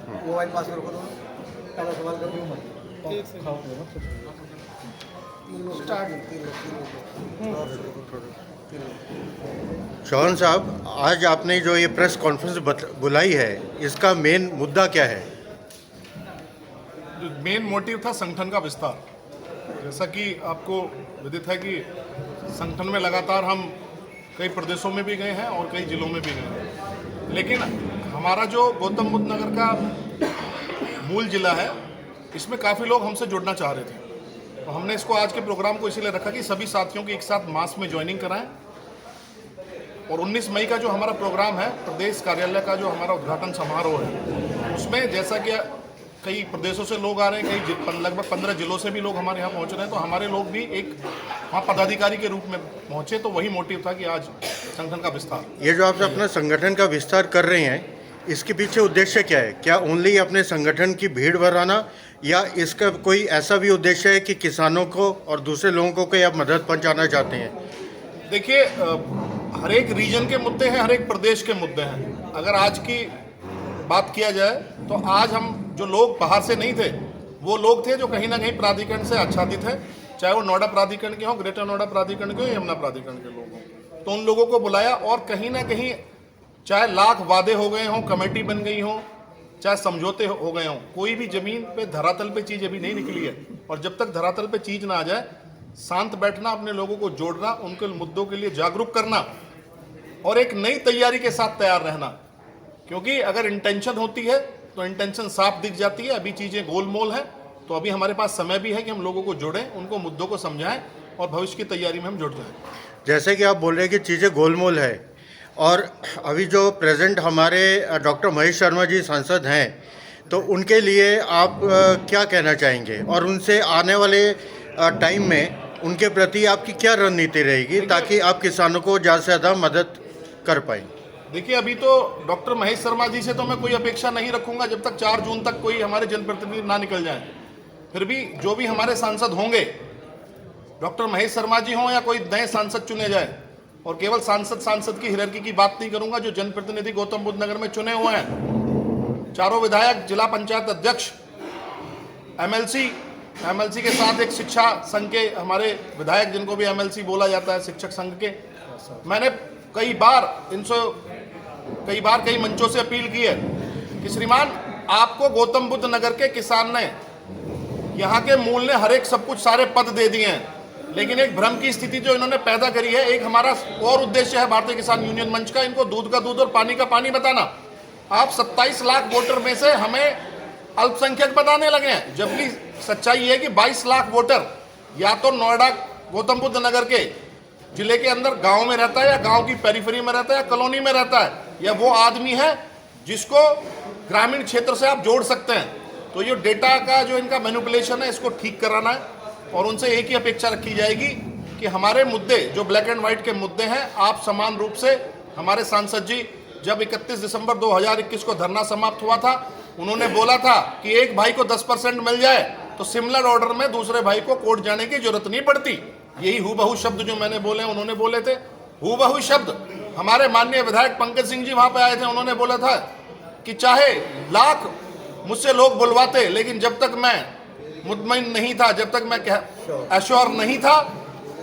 Mobile पास करो तो पहला सवाल कर दूँ चौहान साहब, आज आपने जो ये प्रेस कॉन्फ्रेंस बुलाई है, इसका मेन मुद्दा क्या है? जो मेन मोटिव था संगठन का विस्तार। जैसा कि आपको विदित है कि संगठन में लगातार हम कई प्रदेशों में भी गए हैं और कई जिलों में भी गए हैं, लेकिन हमारा जो गौतम बुद्ध नगर का मूल जिला है, इसमें काफ़ी लोग हमसे जुड़ना चाह रहे थे। तो हमने इसको आज के प्रोग्राम को इसीलिए रखा कि सभी साथियों की एक साथ मास में ज्वाइनिंग कराएं। और 19 मई का जो हमारा प्रोग्राम है, प्रदेश कार्यालय का जो हमारा उद्घाटन समारोह है, उसमें जैसा कि कई प्रदेशों से लोग आ रहे हैं, कई लगभग 15 जिलों से भी लोग हमारे यहाँ पहुँच रहे हैं, तो हमारे लोग भी एक वहाँ पदाधिकारी के रूप में पहुँचे। तो वही मोटिव था कि आज संगठन का विस्तार। ये जो आप अपना संगठन का विस्तार कर रहे हैं, इसके पीछे उद्देश्य क्या है? क्या ओनली अपने संगठन की भीड़ बढ़ाना, या इसका कोई ऐसा भी उद्देश्य है कि किसानों को और दूसरे लोगों को कोई आप मदद पहुँचाना चाहते हैं? देखिए, हर एक रीजन के मुद्दे हैं, हर एक प्रदेश के मुद्दे हैं। अगर आज की बात किया जाए तो आज हम जो लोग बाहर से नहीं थे, वो लोग थे जो कहीं ना कहीं प्राधिकरण से आच्छादित हैं, चाहे वो नोएडा प्राधिकरण के हों, ग्रेटर नोएडा प्राधिकरण के हों, यमुना प्राधिकरण के लोग हों। तो उन लोगों को बुलाया और कहीं ना कहीं चाहे लाख वादे हो गए हों, कमेटी बन गई हो, चाहे समझौते हो गए हों, कोई भी जमीन पे धरातल पे चीज़ अभी नहीं निकली है। और जब तक धरातल पे चीज़ ना आ जाए, शांत बैठना, अपने लोगों को जोड़ना, उनके मुद्दों के लिए जागरूक करना और एक नई तैयारी के साथ तैयार रहना। क्योंकि अगर इंटेंशन होती है तो इंटेंशन साफ दिख जाती है। अभी चीज़ें गोलमोल हैं, तो अभी हमारे पास समय भी है कि हम लोगों को जोड़ें, उनको मुद्दों को समझाएं और भविष्य की तैयारी में हम जुट जाएं। जैसे कि आप बोल रहे हैं कि चीज़ें गोलमोल है, और अभी जो प्रेजेंट हमारे डॉक्टर महेश शर्मा जी सांसद हैं, तो उनके लिए आप क्या कहना चाहेंगे, और उनसे आने वाले टाइम में उनके प्रति आपकी क्या रणनीति रहेगी ताकि आप किसानों को ज़्यादा से ज़्यादा मदद कर पाएँ? देखिए, अभी तो डॉक्टर महेश शर्मा जी से तो मैं कोई अपेक्षा नहीं रखूंगा जब तक 4 जून तक कोई हमारे जनप्रतिनिधि ना निकल जाए। फिर भी जो भी हमारे सांसद होंगे, डॉक्टर महेश शर्मा जी हों या कोई नए सांसद चुने जाए, और केवल सांसद की हियरार्की की बात नहीं करूंगा, जो जनप्रतिनिधि गौतम बुद्ध नगर में चुने हुए हैं, चारों विधायक, जिला पंचायत अध्यक्ष, एमएलसी के साथ एक शिक्षा संघ के हमारे विधायक, जिनको भी एमएलसी बोला जाता है, शिक्षक संघ के, मैंने कई बार कई मंचों से अपील की है कि श्रीमान, आपको गौतम बुद्ध नगर के किसान ने, यहाँ के मूल ने हर एक सब कुछ सारे पद दे दिए हैं, लेकिन एक भ्रम की स्थिति जो इन्होंने पैदा करी है। एक हमारा और उद्देश्य है भारतीय किसान यूनियन मंच का, इनको दूध का दूध और पानी का पानी बताना। आप 27 लाख वोटर में से हमें अल्पसंख्यक बताने लगे हैं, जबकि सच्चाई है कि 22 लाख वोटर या तो नोएडा गौतम बुद्ध नगर के जिले के अंदर गांव में रहता है, या गांव की पेरिफेरी में रहता है, या कॉलोनी में रहता है, या वो आदमी है जिसको ग्रामीण क्षेत्र से आप जोड़ सकते हैं। तो ये डेटा का जो इनका मैनिपुलेशन है, इसको ठीक कराना है, और उनसे एक ही अपेक्षा रखी जाएगी कि हमारे मुद्दे जो ब्लैक एंड व्हाइट के मुद्दे हैं, आप समान रूप से, हमारे सांसद जी जब 31 दिसंबर 2021 को धरना समाप्त हुआ था, उन्होंने बोला था कि एक भाई को 10% मिल जाए तो सिमिलर ऑर्डर में दूसरे भाई को कोर्ट जाने की जरूरत नहीं पड़ती। यही हूबहू शब्द जो मैंने बोले, उन्होंने बोले थे। हूबहू शब्द हमारे माननीय विधायक पंकज सिंह जी वहां पे आए थे, उन्होंने बोला था कि चाहे लाख मुझसे लोग बुलवाते, लेकिन जब तक मैं मुतमईन नहीं था, जब तक मैं एश्योर नहीं था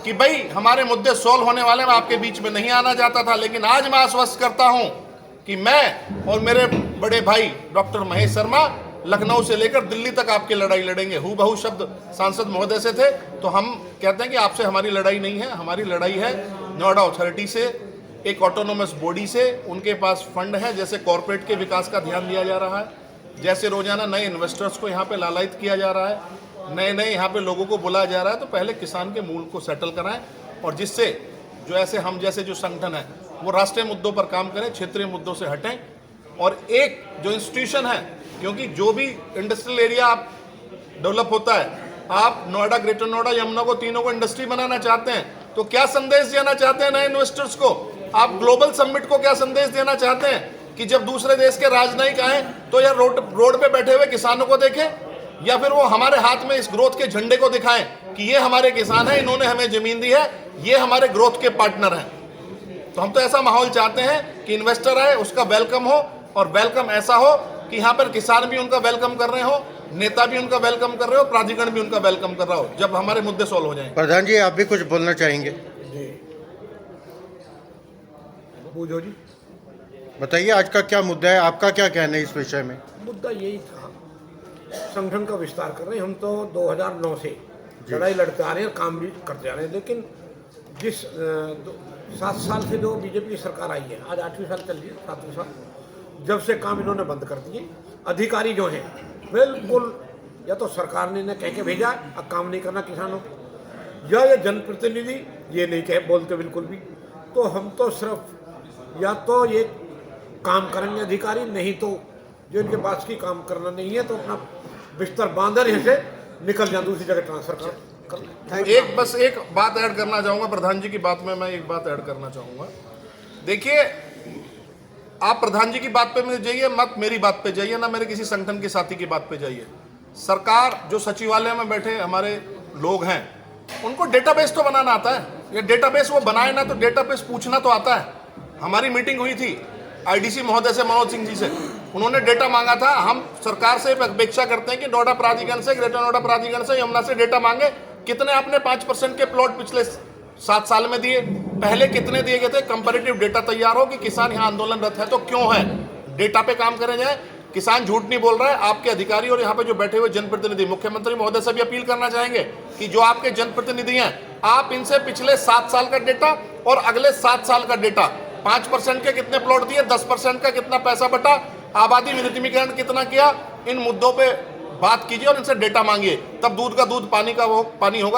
कि भाई हमारे मुद्दे सोल्व होने वाले, मैं आपके बीच में नहीं आना चाहता था। लेकिन आज मैं आश्वस्त करता हूं कि मैं और मेरे बड़े भाई डॉक्टर महेश शर्मा लखनऊ से लेकर दिल्ली तक आपकी लड़ाई लड़ेंगे। हूबहू शब्द सांसद महोदय से थे। तो हम कहते हैं कि आपसे हमारी लड़ाई नहीं है, हमारी लड़ाई है नोएडा अथॉरिटी से, एक ऑटोनोमस बॉडी से। उनके पास फंड है, जैसे कॉरपोरेट के विकास का ध्यान दिया जा रहा है, जैसे रोजाना नए इन्वेस्टर्स को यहाँ पे लालायित किया जा रहा है, नए यहाँ पे लोगों को बुलाया जा रहा है। तो पहले किसान के मूल को सेटल कराएं, और जिससे जो ऐसे हम जैसे जो संगठन है वो राष्ट्रीय मुद्दों पर काम करें, क्षेत्रीय मुद्दों से हटें। और एक जो इंस्टीट्यूशन है, क्योंकि जो भी इंडस्ट्रियल एरिया आप डेवलप होता है, आप नोएडा, ग्रेटर नोएडा, यमुना को, तीनों को इंडस्ट्री बनाना चाहते हैं, तो क्या संदेश देना चाहते हैं नए इन्वेस्टर्स को? आप ग्लोबल समिट को क्या संदेश देना चाहते हैं कि जब दूसरे देश के राजनयिक आए तो या रोड पे बैठे हुए किसानों को देखें, या फिर वो हमारे हाथ में इस ग्रोथ के झंडे को दिखाएं कि ये हमारे किसान हैं, इन्होंने हमें जमीन दी है, ये हमारे ग्रोथ के पार्टनर हैं। तो हम तो ऐसा माहौल चाहते हैं कि इन्वेस्टर आए, उसका वेलकम हो, और वेलकम ऐसा हो कि यहाँ पर किसान भी उनका वेलकम कर रहे हो, नेता भी उनका वेलकम कर रहे हो, प्राधिकरण भी उनका वेलकम कर रहा हो, जब हमारे मुद्दे सॉल्व हो जाएंगे। प्रधान जी, आप भी कुछ बोलना चाहेंगे? जी बूझो जी। बताइए, आज का क्या मुद्दा है, आपका क्या कहना है इस विषय में? मुद्दा यही था, संगठन का विस्तार कर रहे हैं। हम तो 2009 से लड़ाई लड़ते आ रहे हैं, काम भी करते आ रहे हैं, लेकिन जिस 7 साल से जो बीजेपी की सरकार आई है, आज 8वीं साल चल रही है, 7वें साल, जब से काम इन्होंने बंद कर दिए। अधिकारी जो हैं बिल्कुल, या तो सरकार ने इन्हें कह के भेजा अब काम नहीं करना किसानों को, या ये जनप्रतिनिधि ये नहीं कह बोलते बिल्कुल भी। तो हम तो सिर्फ या तो ये काम करेंगे अधिकारी, नहीं तो जो इनके पास की काम करना नहीं है तो अपना बिस्तर बांधर यहाँ से निकल जाए, दूसरी जगह ट्रांसफर कर। एक बात ऐड करना चाहूंगा प्रधान जी की बात में, मैं एक बात ऐड करना चाहूंगा। देखिए, आप प्रधान जी की बात पे मुझे जाइए, मत मेरी बात पे जाइए, ना मेरे किसी संगठन के साथी की बात पे जाइए। सरकार जो सचिवालय में बैठे हमारे लोग हैं, उनको डेटाबेस तो बनाना आता है। ये डेटाबेस वो बनाए ना, तो डेटाबेस पूछना तो आता है। हमारी मीटिंग हुई थी आईडीसी महोदय से, मनोज सिंह जी से, उन्होंने डेटा मांगा था। हम सरकार से अपेक्षा करते हैं कि नोएडा प्राधिकरण से, ग्रेटर नोएडा प्राधिकरण से, यमुना से डेटा मांगे, कितने आपने 5% के प्लॉट पिछले 7 साल में दिए, पहले कितने दिए गए थे, कंपैरेटिव डेटा तैयार हो कि किसान यहाँ आंदोलनरत है तो क्यों है, डेटा पे काम करें जाए। किसान झूठ नहीं बोल रहा है। आपके अधिकारी और यहाँ पे जो बैठे हुए जनप्रतिनिधि, मुख्यमंत्री महोदय से भी अपील करना चाहेंगे कि जो आपके जनप्रतिनिधि हैं, आप इनसे पिछले 7 साल का डेटा और अगले 7 साल का डेटा, 5% के कितने प्लॉट दिए, 10% का कितना पैसा बटा, आबादी विनियमितीकरण कितना किया, इन मुद्दों पे बात कीजिए और इनसे डेटा मांगिए, तब दूध का दूध पानी का वो पानी होगा।